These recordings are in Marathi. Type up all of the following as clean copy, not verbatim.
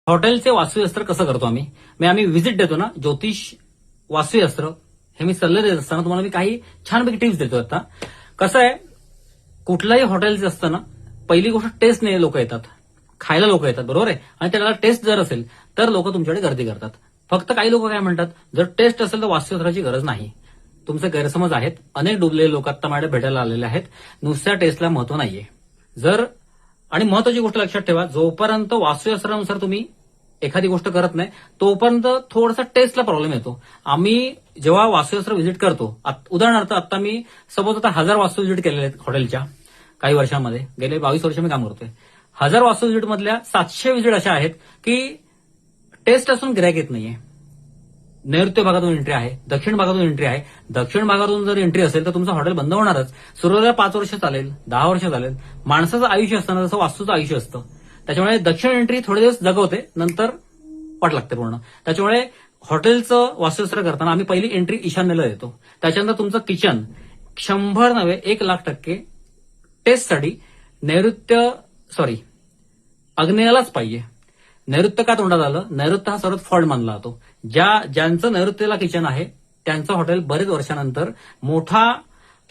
हॉटेलचे वास्तुशास्त्र कसं करतो आम्ही व्हिजिट देतो ना, ज्योतिष वास्तुशास्त्र हे मी सल्ले देत असताना तुम्हाला मी काही छानपैकी टिप्स देतो. आता कसं आहे, कुठलंही हॉटेलचं असतं ना, पहिली गोष्ट टेस्ट नाही, लोक येतात खायला, लोक येतात बरोबर आहे, आणि त्याला टेस्ट जर असेल तर लोक तुमच्याकडे गर्दी करतात. फक्त काही लोक काय म्हणतात, जर टेस्ट असेल तर वास्तुशास्त्राची गरज नाही. तुमचे गैरसमज आहेत. अनेक डुबलेले लोक आता माझ्याकडे भेटायला आलेले आहेत. नुसत्या टेस्टला महत्व नाहीये. आणि महत्वाची गोष्ट लक्षात ठेवा, जोपर्यंत वास्तुशास्त्रानुसार तुम्ही एखादी गोष्ट करत नाही तोपर्यंत थोडासा टेस्टला प्रॉब्लेम येतो. आम्ही जेव्हा वास्तुशास्त्र व्हिजिट करतो, उदाहरणार्थ आता मी सपोज 1000 वास्तू व्हिजिट केलेले आहेत हॉटेलच्या काही वर्षांमध्ये, गेले 22 वर्ष मी काम करतोय. 1000 वास्तू व्हिजिट मधल्या 700 व्हिजिट अशा आहेत की टेस्ट असून गिरायक येत नाहीये. नैऋत्य भागातून एंट्री आहे, दक्षिण भागातून एंट्री आहे. दक्षिण भागातून जर एंट्री असेल तर तुमचं हॉटेल बंद होणारच. सुरुवातीला 5 वर्ष चालेल, 10 वर्ष चालेल. माणसाचं आयुष्य असताना जसं वास्तूचं आयुष्य असतं. त्याच्यामुळे दक्षिण एंट्री थोडे दिवस जगवते, नंतर वाट लागते पूर्ण. त्याच्यामुळे हॉटेलचं वास्तुशास्त्र करताना आम्ही पहिली एंट्री ईशान्येला देतो. त्याच्यानंतर तुमचं किचन 100 नव्हे 1,00,000% टेस्टसाठी आग्नेयालाच पाहिजे. नैऋत्य का तोंडात आलं? नैऋत्य हा सर्वात फॉल्ट मानला जातो. ज्यांचं नैऋत्यला किचन आहे त्यांचं हॉटेल बरेच वर्षानंतर मोठा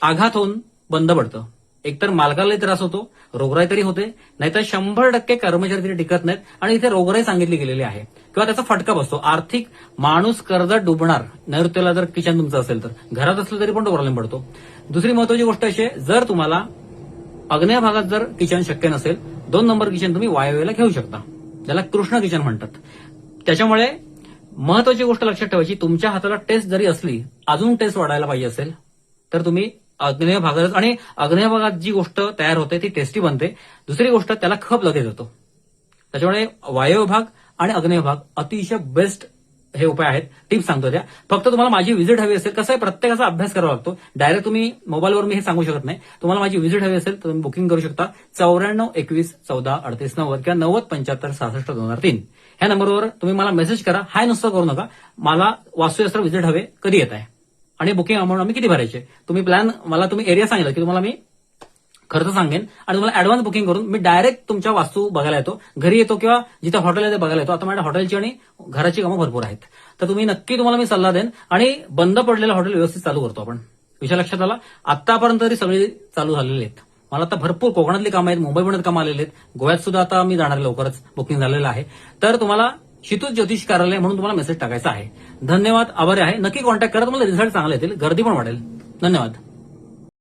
आघात होऊन बंद पडतं. एकतर मालकालाही त्रास होतो, रोगराई तरी होते, नाहीतर 100% कर्मचारी तरी टिकत नाहीत, आणि इथे रोगराई सांगितली गेलेली आहे किंवा त्याचा फटका बसतो. आर्थिक माणूस कर्जात डुबणार नैऋत्यला जर किचन तुमचं असेल तर. घरात असलं तरी पण तो प्रॉब्लेम पडतो. दुसरी महत्वाची गोष्ट अशी आहे, जर तुम्हाला आग्नेय भागात जर किचन शक्य नसेल, 2 नंबर किचन तुम्ही वायव्येला घेऊ शकता, ज्याला कृष्ण किचन म्हणतात. त्याच्यामुळे महत्वाची गोष्ट लक्षात ठेवायची, तुमच्या हाताला टेस्ट जरी असली, अजून टेस्ट वाढायला पाहिजे असेल तर तुम्ही आग्नेय भागात, आणि आग्नेय भागात जी गोष्ट तयार होते ती टेस्टी बनते. दुसरी गोष्ट, त्याला खप लगेच येतो. त्याच्यामुळे वायव्य भाग आणि आग्नेय भाग अतिशय बेस्ट हे उपाय आहेत. टिप्स सांगतो त्या. फक्त तुम्हाला माझी व्हिजिट हवी असेल, कसं आहे, प्रत्येकाचा अभ्यास करावा लागतो. डायरेक्ट तुम्ही मोबाईलवर मी हे सांगू शकत नाही. तुम्हाला माझी व्हिजिट हवी असेल तर तुम्ही बुकिंग करू शकता 94 21 14 38 90 किंवा 90 75 66 2003 ह्या नंबरवर तुम्ही मला मेसेज करा. हाय नुसतं करू नका, मला वास्तुशास्त्र व्हिजिट हवे, कधी येत आहे आणि बुकिंग अमाऊंट आम्ही किती भरायचे. तुम्ही एरिया सांगितलं की तुम्हाला मी खर्च सांगेन आणि तुम्हाला ऍडव्हान्स बुकिंग करून मी डायरेक्ट तुमच्या वास्तू बघायला येतो, घरी येतो किंवा जिथे हॉटेल आहे ते बघायला येतो. आता माझ्या हॉटेलची आणि घराची कामं भरपूर आहेत, तर तुम्हाला मी सल्ला देईन. आणि बंद पडलेलं हॉटेल व्यवस्थित चालू करतो आपण. विषय लक्षात आला. आतापर्यंत तरी सगळी चालू झालेली आहेत. मला आता भरपूर कोकणातली कामं आहेत, मुंबईमध्ये कामं आलेली आहेत, गोव्यात सुद्धा आता मी जाणार लवकरच, बुकिंग झालेलं आहे. तर तुम्हाला क्षितिज ज्योतिष कार्यालय म्हणून तुम्हाला मेसेज टाकायचा आहे. धन्यवाद, आभारी आहे. नक्की कॉन्टॅक्ट करा, तुम्हाला रिझल्ट चांगले येतील, गर्दी पण वाढेल. धन्यवाद.